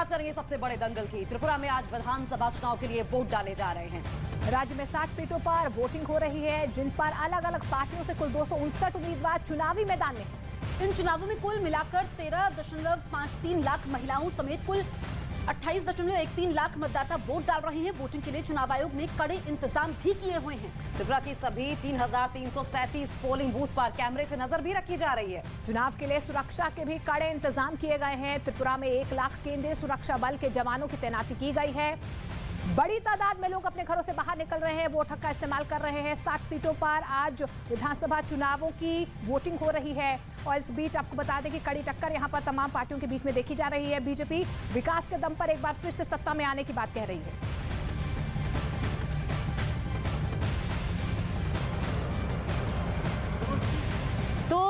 बात करेंगे सबसे बड़े दंगल की। त्रिपुरा में आज विधानसभा चुनाव के लिए वोट डाले जा रहे हैं। राज्य में 60 सीटों पर वोटिंग हो रही है, जिन पर अलग अलग पार्टियों से कुल 259 उम्मीदवार चुनावी मैदान में हैं। इन चुनावों में कुल मिलाकर 13.53 लाख महिलाओं समेत कुल 28.13 लाख मतदाता वोट डाल रहे हैं। वोटिंग के लिए चुनाव आयोग ने कड़े इंतजाम भी किए हुए हैं। त्रिपुरा की सभी 3,337 पोलिंग बूथ पर कैमरे से नजर भी रखी जा रही है। चुनाव के लिए सुरक्षा के भी कड़े इंतजाम किए गए हैं। त्रिपुरा में 1 लाख केंद्रीय सुरक्षा बल के जवानों की तैनाती की गई है। बड़ी तादाद में लोग अपने घरों से बाहर निकल रहे हैं, वोट हक का इस्तेमाल कर रहे हैं। 60 सीटों पर आज विधानसभा चुनावों की वोटिंग हो रही है और इस बीच आपको बता दें कि कड़ी टक्कर यहां पर तमाम पार्टियों के बीच में देखी जा रही है। बीजेपी विकास के दम पर एक बार फिर से सत्ता में आने की बात कह रही है। तो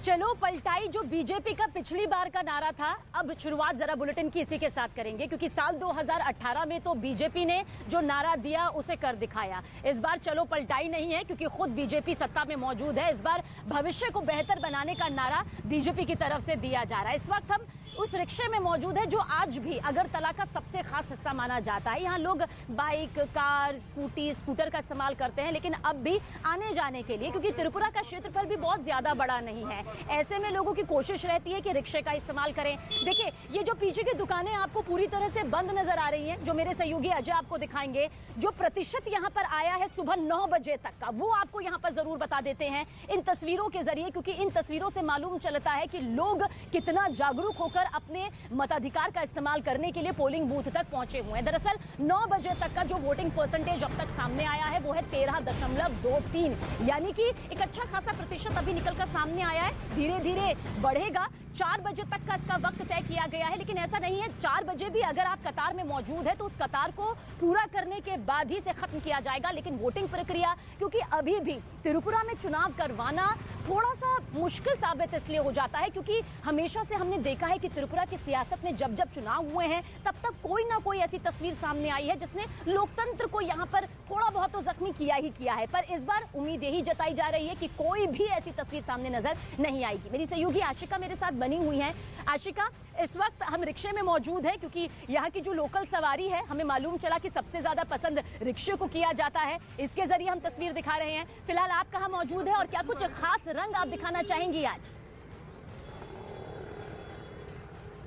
चलो पलटाई जो बीजेपी का पिछली बार का नारा था, अब शुरुआत जरा बुलेटिन की इसी के साथ करेंगे, क्योंकि साल 2018 में तो बीजेपी ने जो नारा दिया उसे कर दिखाया। इस बार चलो पलटाई नहीं है, क्योंकि खुद बीजेपी सत्ता में मौजूद है। इस बार भविष्य को बेहतर बनाने का नारा बीजेपी की तरफ से दिया जा रहा है। इस वक्त हम उस रिक्शे में मौजूद है जो आज भी अगरतला का सबसे खास हिस्सा माना जाता है। यहाँ लोग बाइक, कार, स्कूटर का इस्तेमाल करते हैं, लेकिन अब भी आने जाने के लिए, क्योंकि त्रिपुरा का क्षेत्रफल भी बहुत ज्यादा बड़ा नहीं है, ऐसे में लोगों की कोशिश रहती है कि रिक्शे का इस्तेमाल करें। देखिए, ये जो पीछे की दुकानें आपको पूरी तरह से बंद नजर आ रही हैं, जो मेरे सहयोगी अजय आपको दिखाएंगे। जो प्रतिशत यहाँ पर आया है सुबह 9 बजे तक का, वो आपको यहाँ पर जरूर बता देते हैं इन तस्वीरों के जरिए, क्योंकि इन तस्वीरों से मालूम चलता है कि लोग कितना जागरूक होकर अपने मताधिकार का इस्तेमाल करने के लिए पोलिंग बूथ तक पहुंचे हुए हैं। दरअसल 9 बजे तक का जो वोटिंग परसेंटेज अब तक सामने आया है वो है 13.23, यानी कि एक अच्छा खासा प्रतिशत अभी निकलकर सामने आया है। धीरे धीरे बढ़ेगा। 4 बजे तक का इसका वक्त तय किया गया है, लेकिन ऐसा नहीं है 4 बजे भी अगर आप कतार में मौजूद है तो उस कतार को पूरा करने के बाद ही से खत्म किया जाएगा। लेकिन वोटिंग प्रक्रिया, क्योंकि अभी भी त्रिपुरा में चुनाव करवाना थोड़ा सा मुश्किल साबित इसलिए हो जाता है, क्योंकि हमेशा से हमने देखा है कि त्रिपुरा की सियासत में जब जब चुनाव हुए हैं तब तक कोई ना कोई ऐसी तस्वीर सामने आई है जिसने लोकतंत्र को यहाँ पर थोड़ा बहुत तो जख्मी किया ही किया है। पर इस बार उम्मीद यही जताई जा रही है कि कोई भी ऐसी तस्वीर सामने नजर नहीं आएगी। मेरी सहयोगी आशिका मेरे साथ बनी हुई है। आशिका, इस वक्त हम रिक्शे में मौजूद है, क्योंकि यहाँ की जो लोकल सवारी है, हमें मालूम चला कि सबसे ज्यादा पसंद रिक्शे को किया जाता है। इसके जरिए हम तस्वीर दिखा रहे हैं। फिलहाल आप कहाँ मौजूद है और क्या कुछ खास रंग आप दिखाना चाहेंगी आज?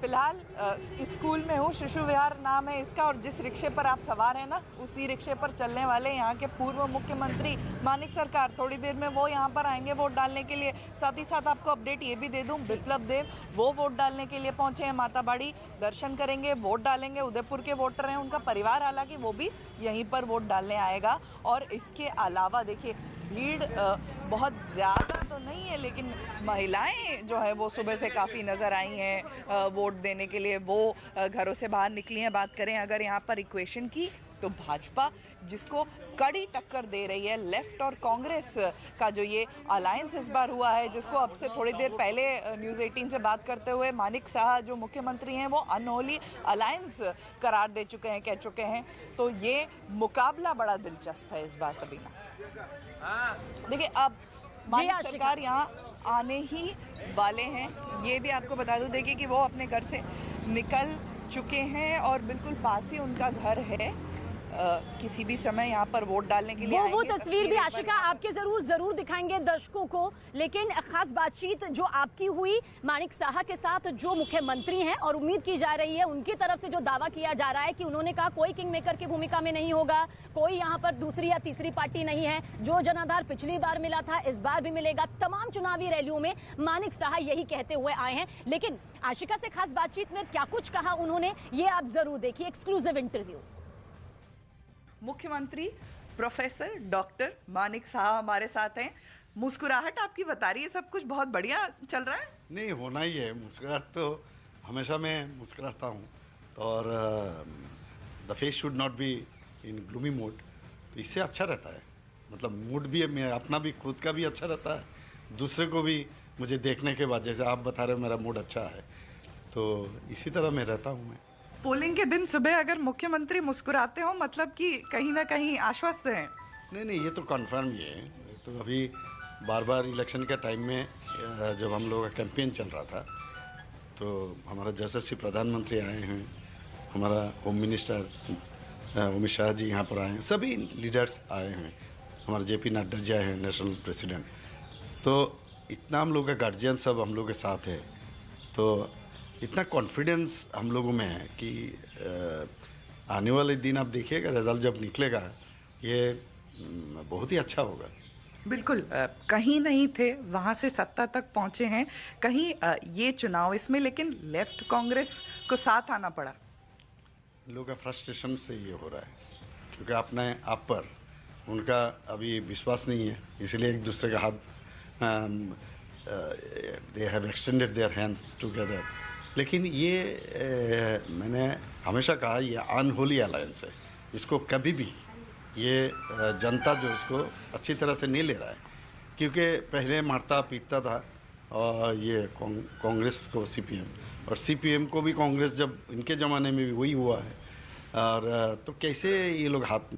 फिलहाल स्कूल में हूँ, शिशु विहार नाम है इसका, और जिस रिक्शे पर आप सवार हैं ना, उसी रिक्शे पर चलने वाले यहाँ के पूर्व मुख्यमंत्री मानिक सरकार थोड़ी देर में वो यहाँ पर आएंगे वोट डालने के लिए। साथ ही साथ आपको अपडेट ये भी दे दूँ, बिप्लब देव वो वोट डालने के लिए पहुँचे हैं माताबाड़ी, दर्शन करेंगे, वोट डालेंगे। उदयपुर के वोटर हैं, उनका परिवार हालांकि वो भी यहीं पर वोट डालने आएगा। और इसके अलावा देखिए, भीड़ बहुत ज़्यादा तो नहीं है, लेकिन महिलाएं जो है वो सुबह से काफ़ी नज़र आई हैं वोट देने के लिए। वो घरों से बाहर निकली हैं। बात करें अगर यहाँ पर इक्वेशन की, तो भाजपा जिसको कड़ी टक्कर दे रही है, लेफ्ट और कांग्रेस का जो ये अलायंस इस बार हुआ है, जिसको अब से थोड़ी देर पहले न्यूज़ 18 से बात करते हुए मानिक साहा जो मुख्यमंत्री हैं वो अनहोली अलायंस करार दे चुके हैं, कह चुके हैं। तो ये मुकाबला बड़ा दिलचस्प है इस बार। सबीना, देखिए अब मानिक सरकार यहाँ आने ही वाले हैं, ये भी आपको बता दूं। देखिए कि वो अपने घर से निकल चुके हैं और बिल्कुल पास ही उनका घर है। किसी भी समय यहाँ पर वोट डालने के लिए वो तस्वीर भी आशिका आपके जरूर दिखाएंगे दर्शकों को। लेकिन खास बातचीत जो आपकी हुई मानिक साहा के साथ, जो मुख्यमंत्री हैं, और उम्मीद की जा रही है उनकी तरफ से जो दावा किया जा रहा है कि उन्होंने कहा कोई किंग मेकर की भूमिका में नहीं होगा, कोई यहाँ पर दूसरी या तीसरी पार्टी नहीं है। जो जनाधार पिछली बार मिला था इस बार भी मिलेगा। तमाम चुनावी रैलियों में मानिक साहा यही कहते हुए आए हैं। लेकिन आशिका से खास बातचीत में क्या कुछ कहा उन्होंने, ये आप जरूर देखिए, एक्सक्लूसिव इंटरव्यू। मुख्यमंत्री प्रोफेसर डॉक्टर मानिक साहा हमारे साथ हैं। मुस्कुराहट आपकी बता रही है सब कुछ बहुत बढ़िया चल रहा है। नहीं, होना ही है। मुस्कुराहट तो हमेशा मैं मुस्कुराता हूँ, और the face should not be in gloomy mood, तो इससे अच्छा रहता है। मतलब मूड भी मैं अपना भी, खुद का भी अच्छा रहता है, दूसरे को भी मुझे देखने के बाद, जैसे आप बता रहे हो मेरा मूड अच्छा है, तो इसी तरह मैं रहता हूँ। मैं पोलिंग के दिन सुबह अगर मुख्यमंत्री मुस्कुराते हो, मतलब कि कहीं ना कहीं आश्वस्त हैं। नहीं, ये तो कन्फर्म ही है। तो अभी बार बार इलेक्शन के टाइम में जब हम लोग का कैंपेन चल रहा था, तो हमारा यशस्वी प्रधानमंत्री आए हैं हमारा होम मिनिस्टर अमित शाह जी यहाँ पर आए हैं, सभी लीडर्स आए हैं, हमारे जेपी नड्डा जी आए हैं, नेशनल प्रेसिडेंट। तो इतना हम लोग का गार्जियन सब हम लोग के साथ है, तो इतना कॉन्फिडेंस हम लोगों में है कि आने वाले दिन आप देखिएगा, रिजल्ट जब निकलेगा ये बहुत ही अच्छा होगा। बिल्कुल कहीं नहीं थे, वहाँ से सत्ता तक पहुँचे हैं, कहीं ये चुनाव इसमें लेकिन लेफ्ट कांग्रेस को साथ आना पड़ा। इन लोगों का फ्रस्ट्रेशन से ये हो रहा है, क्योंकि अपने आप पर उनका अभी विश्वास नहीं है, इसलिए एक दूसरे का हाथ they have extended their hands together. लेकिन ये मैंने हमेशा कहा ये अनहोली अलायंस है, इसको कभी भी ये जनता जो इसको अच्छी तरह से नहीं ले रहा है, क्योंकि पहले मारता पीटता था और ये कांग्रेस को सीपीएम, और सीपीएम को भी कांग्रेस, जब इनके ज़माने में भी वही हुआ है, और तो कैसे ये लोग हाथ